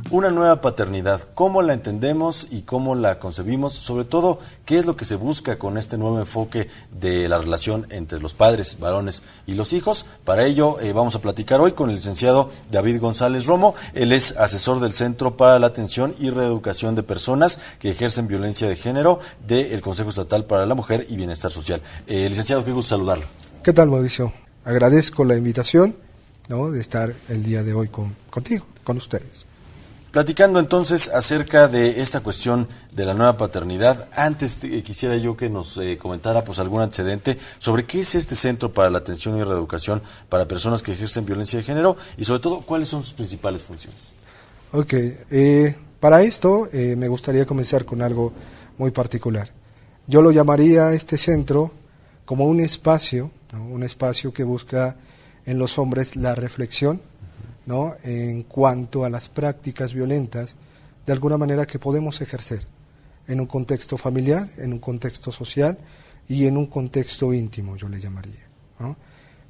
Una nueva paternidad, ¿cómo la entendemos y cómo la concebimos? Sobre todo, ¿qué es lo que se busca con este nuevo enfoque de la relación entre los padres, varones y los hijos? Para ello vamos a platicar hoy con el licenciado David González Romo. Él es asesor del Centro para la Atención y Reeducación de Personas que ejercen violencia de género del Consejo Estatal para la Mujer y Bienestar Social. Licenciado, qué gusto saludarlo. ¿Qué tal, Mauricio? Agradezco la invitación, ¿no?, de estar el día de hoy contigo, con ustedes. Platicando entonces acerca de esta cuestión de la nueva paternidad, antes quisiera yo que nos comentara pues algún antecedente sobre qué es este Centro para la Atención y Reeducación para Personas que ejercen violencia de género y sobre todo cuáles son sus principales funciones. Ok, para esto me gustaría comenzar con algo muy particular. Yo lo llamaría este centro como un espacio, ¿no?, un espacio que busca en los hombres la reflexión, ¿no?, en cuanto a las prácticas violentas, de alguna manera que podemos ejercer en un contexto familiar, en un contexto social y en un contexto íntimo, yo le llamaría, ¿no?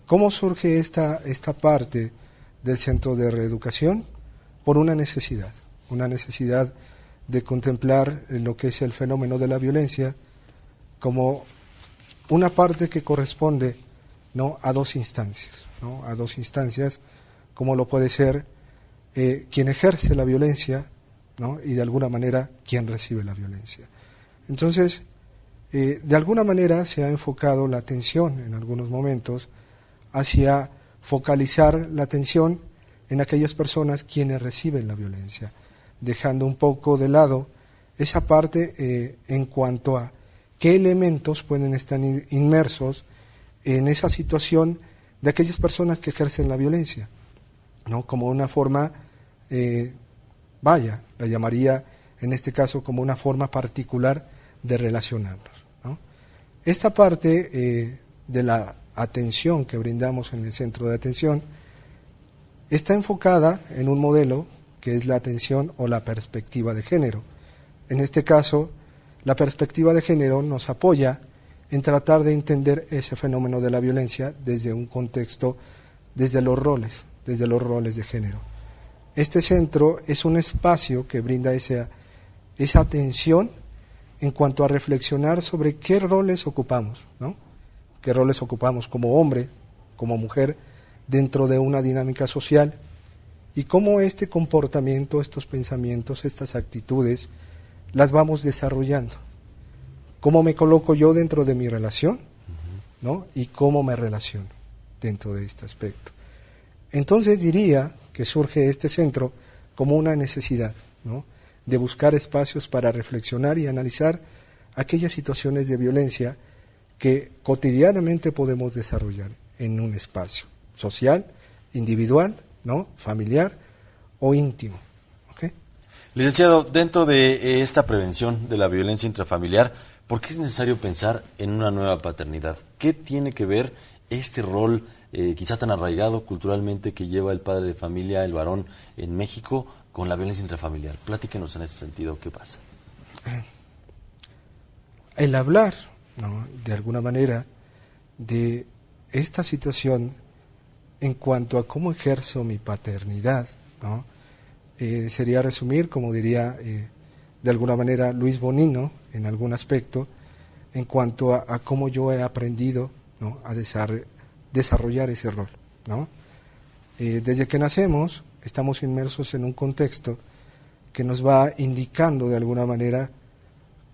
¿Cómo surge esta parte del centro de reeducación? Por una necesidad de contemplar lo que es el fenómeno de la violencia como una parte que corresponde, ¿no?, a dos instancias, ¿no?, a dos instancias, como lo puede ser quien ejerce la violencia, ¿no?, y de alguna manera quien recibe la violencia. Entonces, de alguna manera se ha enfocado la atención en algunos momentos hacia focalizar la atención en aquellas personas quienes reciben la violencia, dejando un poco de lado esa parte en cuanto a qué elementos pueden estar inmersos en esa situación de aquellas personas que ejercen la violencia, ¿no?, como una forma, la llamaría en este caso como una forma particular de relacionarnos, ¿no? Esta parte de la atención que brindamos en el centro de atención está enfocada en un modelo que es la atención o la perspectiva de género. En este caso, la perspectiva de género nos apoya en tratar de entender ese fenómeno de la violencia desde un contexto, desde los roles de género. Este centro es un espacio que brinda esa atención en cuanto a reflexionar sobre qué roles ocupamos, ¿no?, qué roles ocupamos como hombre, como mujer, dentro de una dinámica social, y cómo este comportamiento, estos pensamientos, estas actitudes, las vamos desarrollando. Cómo me coloco yo dentro de mi relación, ¿no?, y cómo me relaciono dentro de este aspecto. Entonces diría que surge este centro como una necesidad, ¿no?, de buscar espacios para reflexionar y analizar aquellas situaciones de violencia que cotidianamente podemos desarrollar en un espacio social, individual, ¿no?, familiar o íntimo. ¿Okay? Licenciado, dentro de esta prevención de la violencia intrafamiliar, ¿por qué es necesario pensar en una nueva paternidad? ¿Qué tiene que ver este rol quizá tan arraigado culturalmente que lleva el padre de familia, el varón en México, con la violencia intrafamiliar? Platíquenos en ese sentido, ¿qué pasa? El hablar, ¿no?, de alguna manera de esta situación en cuanto a cómo ejerzo mi paternidad, ¿no?, sería resumir, como diría de alguna manera Luis Bonino en algún aspecto, en cuanto a cómo yo he aprendido, ¿no?, a desarrollar ese rol, ¿no? Desde que nacemos estamos inmersos en un contexto que nos va indicando de alguna manera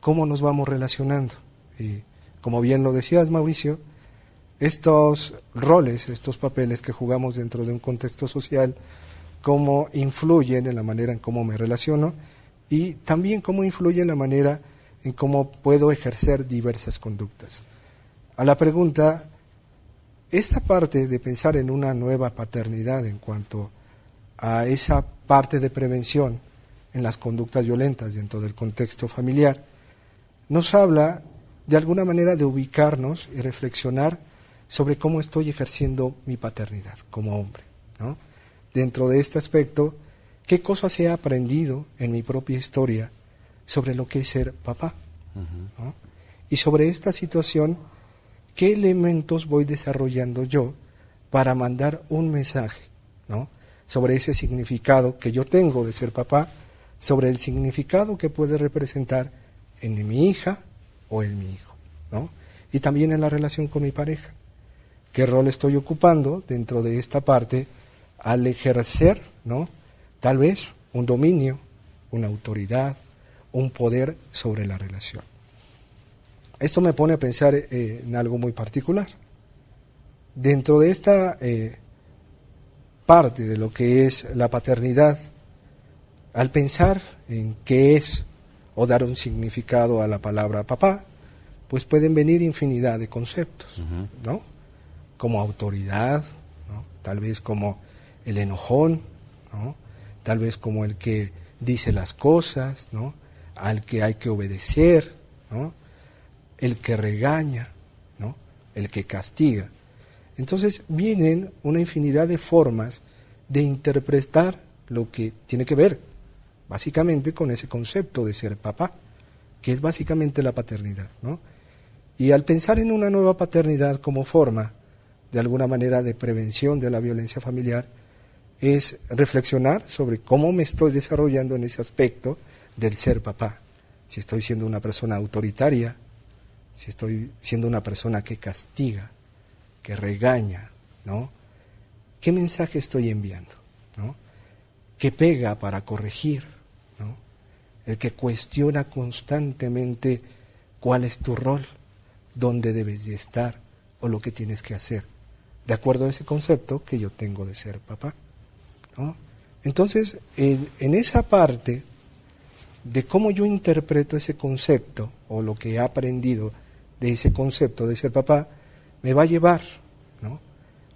cómo nos vamos relacionando. Y como bien lo decías, Mauricio, estos roles, estos papeles que jugamos dentro de un contexto social, cómo influyen en la manera en cómo me relaciono y también cómo influyen en la manera en cómo puedo ejercer diversas conductas. A la pregunta, esta parte de pensar en una nueva paternidad en cuanto a esa parte de prevención en las conductas violentas dentro del contexto familiar, nos habla de alguna manera de ubicarnos y reflexionar sobre cómo estoy ejerciendo mi paternidad como hombre, ¿no? Dentro de este aspecto, ¿qué cosas he aprendido en mi propia historia sobre lo que es ser papá? ¿No? Y sobre esta situación, ¿qué elementos voy desarrollando yo para mandar un mensaje, ¿no?, sobre ese significado que yo tengo de ser papá, sobre el significado que puede representar en mi hija o en mi hijo, ¿no? Y también en la relación con mi pareja. ¿Qué rol estoy ocupando dentro de esta parte al ejercer, ¿no?, tal vez un dominio, una autoridad, un poder sobre la relación? Esto me pone a pensar en algo muy particular. Dentro de esta parte de lo que es la paternidad, al pensar en qué es o dar un significado a la palabra papá, pues pueden venir infinidad de conceptos, ¿no? Como autoridad, ¿no?, tal vez como el enojón, ¿no?, tal vez como el que dice las cosas, ¿no?, al que hay que obedecer, ¿no?, el que regaña, ¿no?, el que castiga. Entonces vienen una infinidad de formas de interpretar lo que tiene que ver básicamente con ese concepto de ser papá, que es básicamente la paternidad, ¿no? Y al pensar en una nueva paternidad como forma, de alguna manera, de prevención de la violencia familiar, es reflexionar sobre cómo me estoy desarrollando en ese aspecto del ser papá. Si estoy siendo una persona autoritaria, si estoy siendo una persona que castiga, que regaña, ¿no? ¿Qué mensaje estoy enviando, ¿no? ¿Qué pega para corregir, ¿no? El que cuestiona constantemente cuál es tu rol, dónde debes de estar o lo que tienes que hacer, de acuerdo a ese concepto que yo tengo de ser papá, ¿no? Entonces, en esa parte de cómo yo interpreto ese concepto o lo que he aprendido de ese concepto de ser papá, me va a llevar, ¿no?,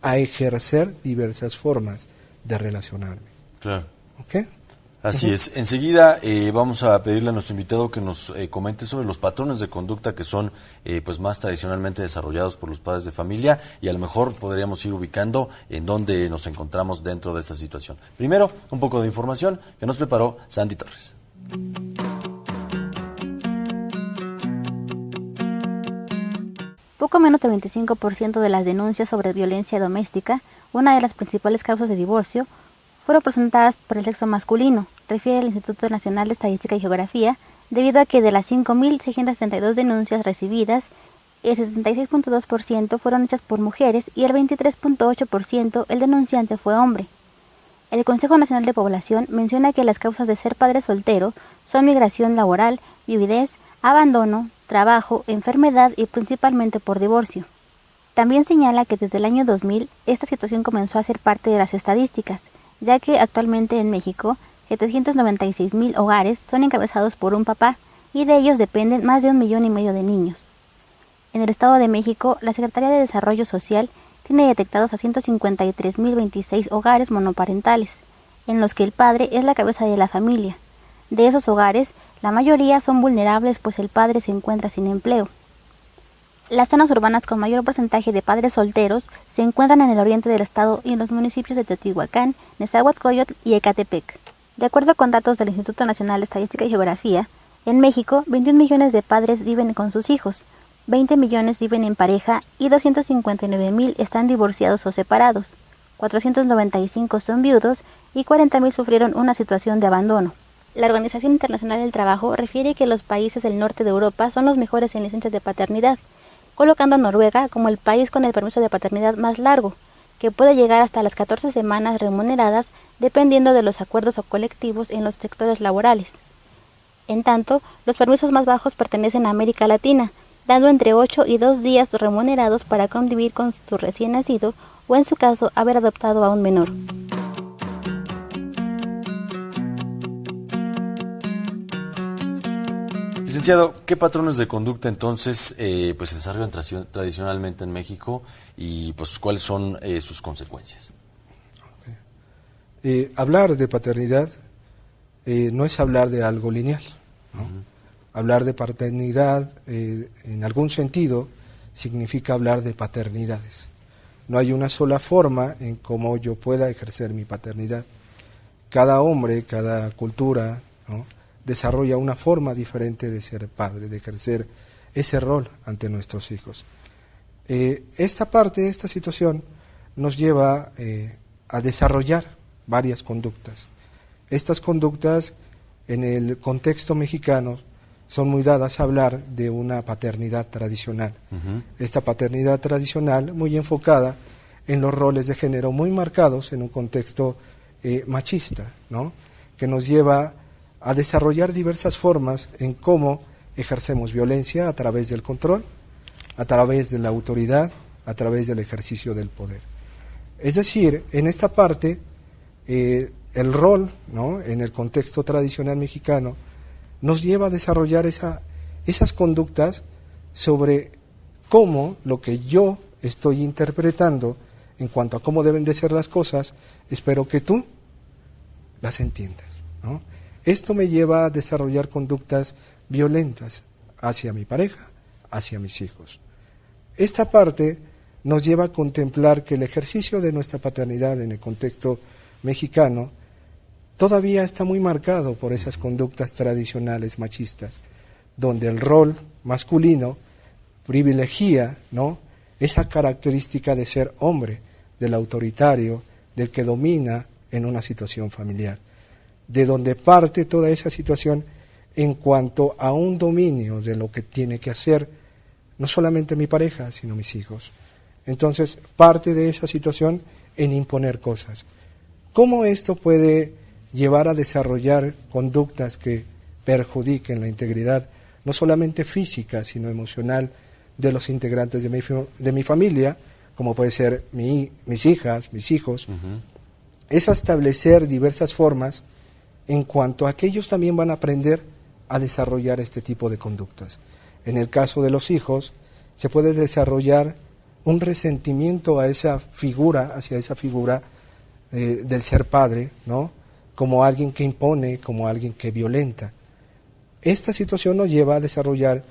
a ejercer diversas formas de relacionarme. Claro. ¿Ok? Así es. Enseguida vamos a pedirle a nuestro invitado que nos comente sobre los patrones de conducta que son pues más tradicionalmente desarrollados por los padres de familia, y a lo mejor podríamos ir ubicando en dónde nos encontramos dentro de esta situación. Primero, un poco de información que nos preparó Sandy Torres. Poco menos del 25% de las denuncias sobre violencia doméstica, una de las principales causas de divorcio, fueron presentadas por el sexo masculino, refiere el Instituto Nacional de Estadística y Geografía, debido a que de las 5.632 denuncias recibidas, el 76.2% fueron hechas por mujeres y el 23.8% el denunciante fue hombre. El Consejo Nacional de Población menciona que las causas de ser padre soltero son migración laboral, viudez, abandono, trabajo, enfermedad y principalmente por divorcio. También señala que desde el año 2000 esta situación comenzó a ser parte de las estadísticas, ya que actualmente en México 796,000 hogares son encabezados por un papá y de ellos dependen más de 1,5 millones de niños. En el Estado de México, la Secretaría de Desarrollo Social tiene detectados a 153,026 hogares monoparentales, en los que el padre es la cabeza de la familia. De esos hogares, la mayoría son vulnerables pues el padre se encuentra sin empleo. Las zonas urbanas con mayor porcentaje de padres solteros se encuentran en el oriente del estado y en los municipios de Teotihuacán, Nezahualcóyotl y Ecatepec. De acuerdo con datos del Instituto Nacional de Estadística y Geografía, en México 21 millones de padres viven con sus hijos, 20 millones viven en pareja y 259,000 están divorciados o separados, 495 son viudos y 40,000 sufrieron una situación de abandono. La Organización Internacional del Trabajo refiere que los países del norte de Europa son los mejores en licencias de paternidad, colocando a Noruega como el país con el permiso de paternidad más largo, que puede llegar hasta las 14 semanas remuneradas dependiendo de los acuerdos o colectivos en los sectores laborales. En tanto, los permisos más bajos pertenecen a América Latina, dando entre 8 y 2 días remunerados para convivir con su recién nacido o, en su caso, haber adoptado a un menor. Licenciado, ¿qué patrones de conducta entonces pues se desarrollan tradicionalmente en México y pues cuáles son sus consecuencias? Hablar de paternidad no es hablar de algo lineal, ¿no? Hablar de paternidad, en algún sentido, significa hablar de paternidades. No hay una sola forma en cómo yo pueda ejercer mi paternidad. Cada hombre, cada cultura, ¿no?, desarrolla una forma diferente de ser padre, de ejercer ese rol ante nuestros hijos. Esta situación nos lleva a desarrollar varias conductas. Estas conductas, en el contexto mexicano, son muy dadas a hablar de una paternidad tradicional. Esta paternidad tradicional muy enfocada en los roles de género, muy marcados en un contexto machista, ¿no?, que nos lleva a desarrollar diversas formas en cómo ejercemos violencia a través del control, a través de la autoridad, a través del ejercicio del poder. Es decir, en esta parte, el rol, ¿no?, en el contexto tradicional mexicano, nos lleva a desarrollar esas conductas sobre cómo lo que yo estoy interpretando en cuanto a cómo deben de ser las cosas, espero que tú las entiendas, ¿no? Esto me lleva a desarrollar conductas violentas hacia mi pareja, hacia mis hijos. Esta parte nos lleva a contemplar que el ejercicio de nuestra paternidad en el contexto mexicano todavía está muy marcado por esas conductas tradicionales machistas, donde el rol masculino privilegia, ¿no?, esa característica de ser hombre, del autoritario, del que domina en una situación familiar, de donde parte toda esa situación en cuanto a un dominio de lo que tiene que hacer no solamente mi pareja, sino mis hijos. Entonces, parte de esa situación en imponer cosas. ¿Cómo esto puede llevar a desarrollar conductas que perjudiquen la integridad, no solamente física, sino emocional, de los integrantes de mi familia, como puede ser mis hijas, mis hijos? Es establecer diversas formas en cuanto a que ellos también van a aprender a desarrollar este tipo de conductas. En el caso de los hijos, se puede desarrollar un resentimiento a esa figura, hacia esa figura del ser padre, ¿no?, como alguien que impone, como alguien que violenta. Esta situación nos lleva a desarrollar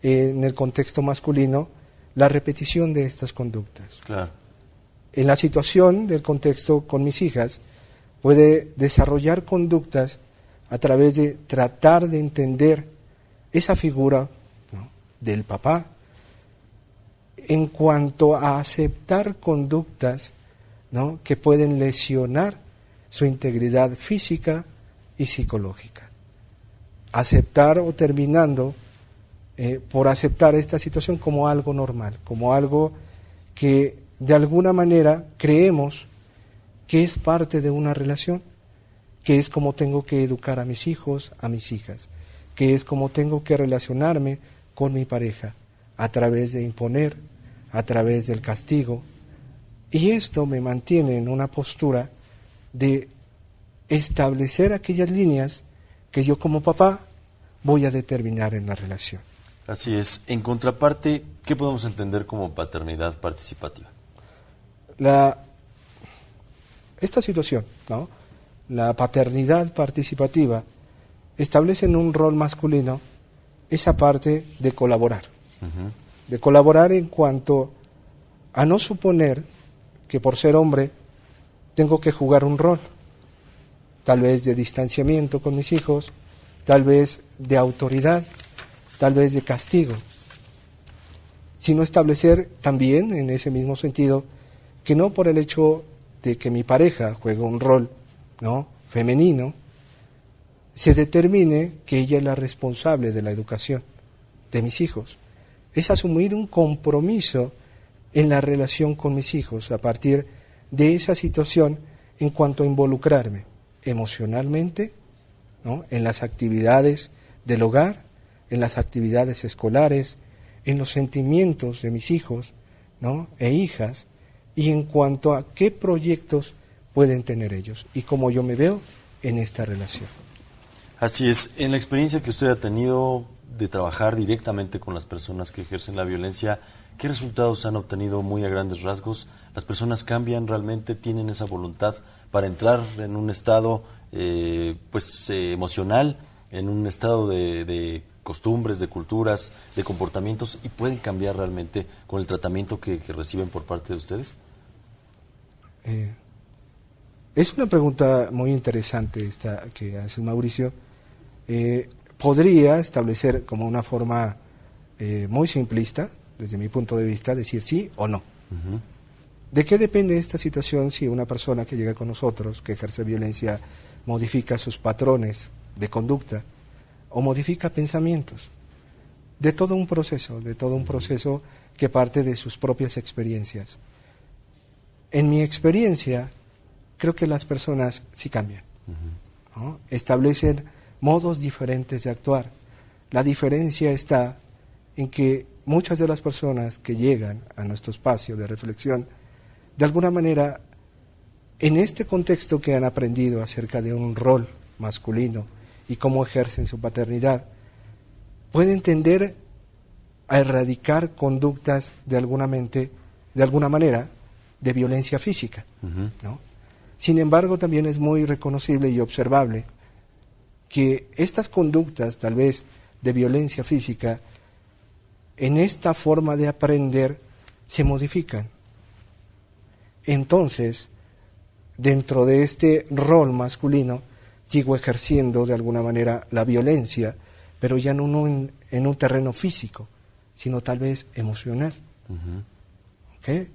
en el contexto masculino la repetición de estas conductas. Claro. En la situación del contexto con mis hijas, puede desarrollar conductas a través de tratar de entender esa figura, ¿no?, del papá, en cuanto a aceptar conductas, ¿no?, que pueden lesionar su integridad física y psicológica. Aceptar o terminando por aceptar esta situación como algo normal, como algo que de alguna manera creemos que es parte de una relación, que es como tengo que educar a mis hijos, a mis hijas, que es como tengo que relacionarme con mi pareja, a través de imponer, a través del castigo. Y esto me mantiene en una postura de establecer aquellas líneas que yo como papá voy a determinar en la relación. Así es. En contraparte, ¿qué podemos entender como paternidad participativa? Esta situación, ¿no?, la paternidad participativa, establece en un rol masculino esa parte de colaborar. De colaborar en cuanto a no suponer que por ser hombre tengo que jugar un rol, tal vez de distanciamiento con mis hijos, tal vez de autoridad, tal vez de castigo, sino establecer también en ese mismo sentido que no por el hecho de que mi pareja juegue un rol, ¿no?, femenino, se determine que ella es la responsable de la educación de mis hijos. Es asumir un compromiso en la relación con mis hijos a partir de esa situación en cuanto a involucrarme emocionalmente, ¿no?, en las actividades del hogar, en las actividades escolares, en los sentimientos de mis hijos, ¿no?, e hijas, y en cuanto a qué proyectos pueden tener ellos y cómo yo me veo en esta relación. Así es. En la experiencia que usted ha tenido de trabajar directamente con las personas que ejercen la violencia, ¿qué resultados han obtenido muy a grandes rasgos? ¿Las personas cambian realmente, tienen esa voluntad para entrar en un estado emocional, en un estado de costumbres, de culturas, de comportamientos, y pueden cambiar realmente con el tratamiento que reciben por parte de ustedes? Es una pregunta muy interesante esta que hace Mauricio. Podría establecer como una forma muy simplista, desde mi punto de vista, decir sí o no. Uh-huh. ¿De qué depende esta situación si una persona que llega con nosotros, que ejerce violencia, modifica sus patrones de conducta o modifica pensamientos? De todo un proceso que parte de sus propias experiencias. En mi experiencia, creo que las personas sí cambian, ¿no? Establecen modos diferentes de actuar. La diferencia está en que muchas de las personas que llegan a nuestro espacio de reflexión, de alguna manera, en este contexto que han aprendido acerca de un rol masculino y cómo ejercen su paternidad, pueden tender a erradicar conductas de alguna manera de violencia física, ¿no? Sin embargo, también es muy reconocible y observable que estas conductas, tal vez de violencia física, en esta forma de aprender, se modifican. Entonces, dentro de este rol masculino, sigo ejerciendo de alguna manera la violencia, pero ya no en un terreno físico, sino tal vez emocional. Uh-huh. ¿Okay?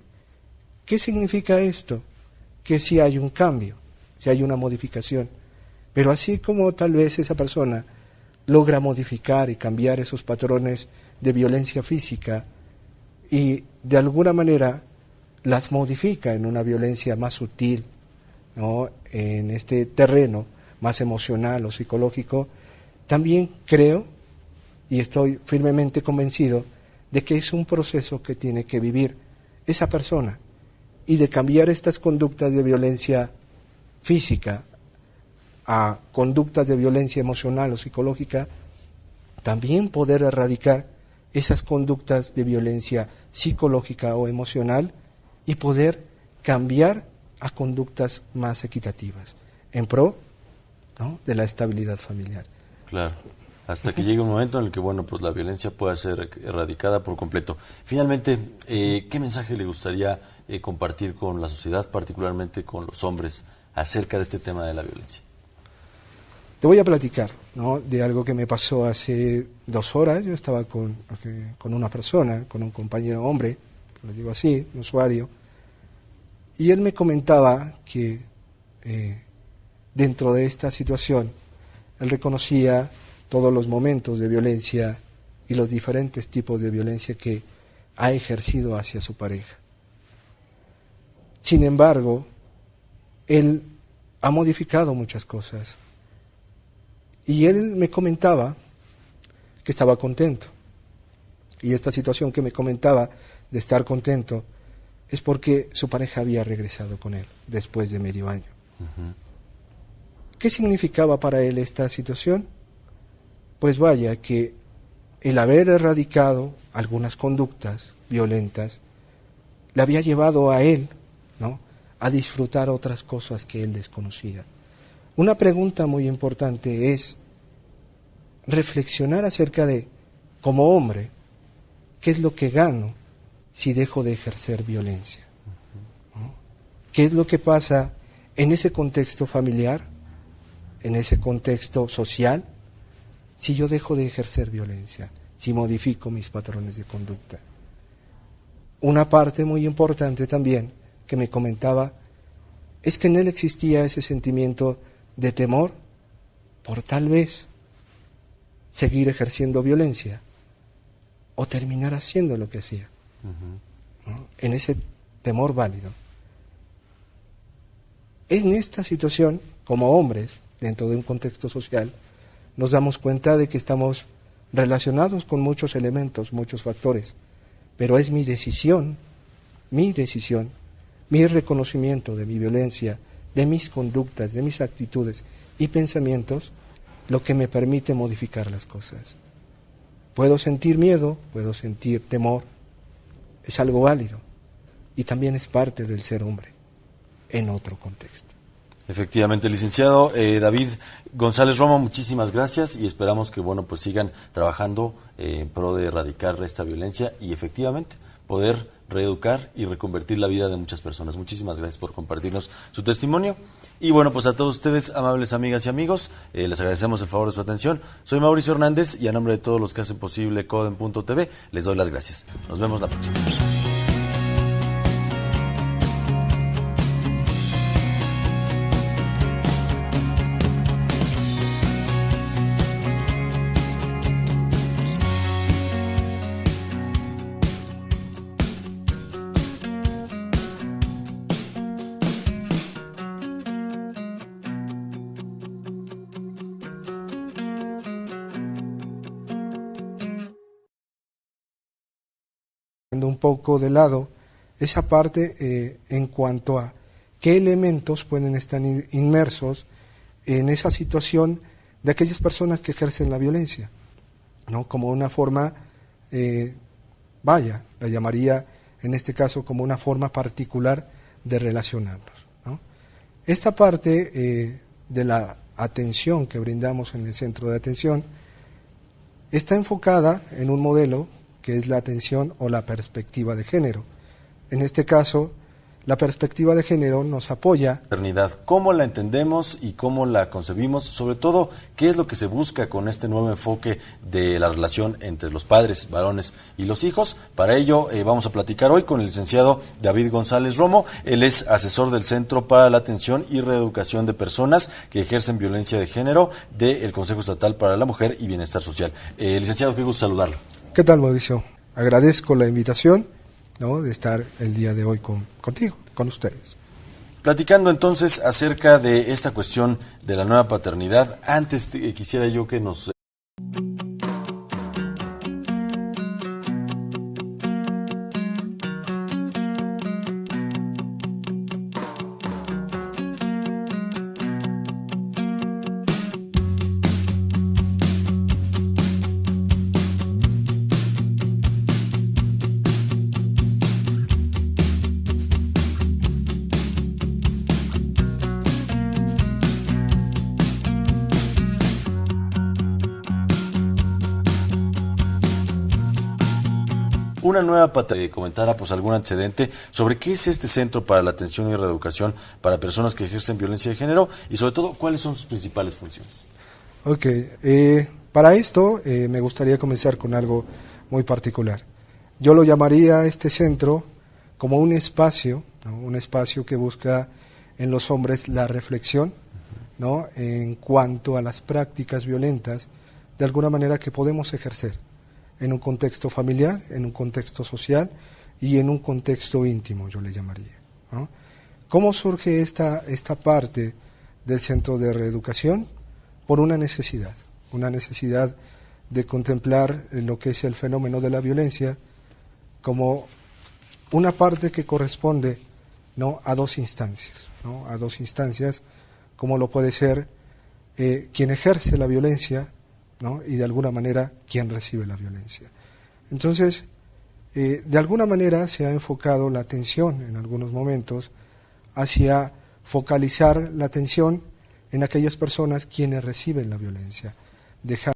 ¿Qué significa esto? Que sí hay un cambio, sí hay una modificación, pero así como tal vez esa persona logra modificar y cambiar esos patrones de violencia física y de alguna manera las modifica en una violencia más sutil, ¿no? En este terreno más emocional o psicológico, también creo y estoy firmemente convencido de que es un proceso que tiene que vivir esa persona y de cambiar estas conductas de violencia física a conductas de violencia emocional o psicológica, también poder erradicar esas conductas de violencia psicológica o emocional y poder cambiar a conductas más equitativas en pro, ¿no?, de la estabilidad familiar. Claro, hasta que llegue un momento en el que, bueno, pues la violencia pueda ser erradicada por completo. Finalmente, ¿qué mensaje le gustaría compartir con la sociedad, particularmente con los hombres, acerca de este tema de la violencia? Te voy a platicar, ¿no?, de algo que me pasó hace 2 horas. Yo estaba con una persona, con un compañero hombre, lo digo así, un usuario, y él me comentaba que dentro de esta situación él reconocía todos los momentos de violencia y los diferentes tipos de violencia que ha ejercido hacia su pareja. Sin embargo, él ha modificado muchas cosas. Y él me comentaba que estaba contento. Y esta situación que me comentaba de estar contento es porque su pareja había regresado con él después de medio año. Uh-huh. ¿Qué significaba para él esta situación? Pues vaya, que el haber erradicado algunas conductas violentas le había llevado a él, ¿no?, a disfrutar otras cosas que él desconocía. Una pregunta muy importante es reflexionar acerca de, como hombre, ¿qué es lo que gano si dejo de ejercer violencia? ¿No? ¿Qué es lo que pasa en ese contexto familiar, en ese contexto social, si yo dejo de ejercer violencia, si modifico mis patrones de conducta? Una parte muy importante también que me comentaba es que en él existía ese sentimiento de temor por tal vez seguir ejerciendo violencia o terminar haciendo lo que hacía, ¿no?, en ese temor válido. En esta situación, como hombres, dentro de un contexto social, nos damos cuenta de que estamos relacionados con muchos elementos, muchos factores, pero es mi decisión, mi reconocimiento de mi violencia, de mis conductas, de mis actitudes y pensamientos, lo que me permite modificar las cosas. Puedo sentir miedo, puedo sentir temor, es algo válido y también es parte del ser hombre en otro contexto. Efectivamente, licenciado David González Romo, muchísimas gracias y esperamos que pues sigan trabajando en pro de erradicar esta violencia y efectivamente poder reeducar y reconvertir la vida de muchas personas. Muchísimas gracias por compartirnos su testimonio. Y pues a todos ustedes, amables amigas y amigos, les agradecemos el favor de su atención. Soy Mauricio Hernández y a nombre de todos los que hacen posible Coden.tv, les doy las gracias. Nos vemos la próxima. Un poco de lado esa parte en cuanto a qué elementos pueden estar inmersos en esa situación de aquellas personas que ejercen la violencia, ¿no? Como una forma, la llamaría en este caso como una forma particular de relacionarnos, ¿no? Esta parte de la atención que brindamos en el centro de atención está enfocada en un modelo que es la atención o la perspectiva de género. En este caso, la perspectiva de género nos apoya. ¿Cómo la entendemos y cómo la concebimos? Sobre todo, ¿qué es lo que se busca con este nuevo enfoque de la relación entre los padres, varones y los hijos? Para ello, vamos a platicar hoy con el licenciado David González Romo. Él es asesor del Centro para la Atención y Reeducación de Personas que ejercen violencia de género del Consejo Estatal para la Mujer y Bienestar Social. Licenciado, qué gusto saludarlo. ¿Qué tal, Mauricio? Agradezco la invitación, ¿no?, de estar el día de hoy contigo, con ustedes. Platicando entonces acerca de esta cuestión de la nueva paternidad, antes quisiera yo que nos... Una nueva paternidad, comentara algún antecedente sobre qué es este Centro para la Atención y Reeducación para Personas que ejercen violencia de género y sobre todo cuáles son sus principales funciones. Ok, para esto me gustaría comenzar con algo muy particular. Yo lo llamaría este centro como un espacio, ¿no?, un espacio que busca en los hombres la reflexión, ¿no?, en cuanto a las prácticas violentas de alguna manera que podemos ejercer en un contexto familiar, en un contexto social y en un contexto íntimo, yo le llamaría, ¿no? ¿Cómo surge esta parte del centro de reeducación? Por una necesidad de contemplar lo que es el fenómeno de la violencia como una parte que corresponde, ¿no?, a dos instancias, ¿no?, a dos instancias como lo puede ser quien ejerce la violencia, ¿no?, y de alguna manera quien recibe la violencia. Entonces, de alguna manera se ha enfocado la atención en algunos momentos hacia focalizar la atención en aquellas personas quienes reciben la violencia, dejar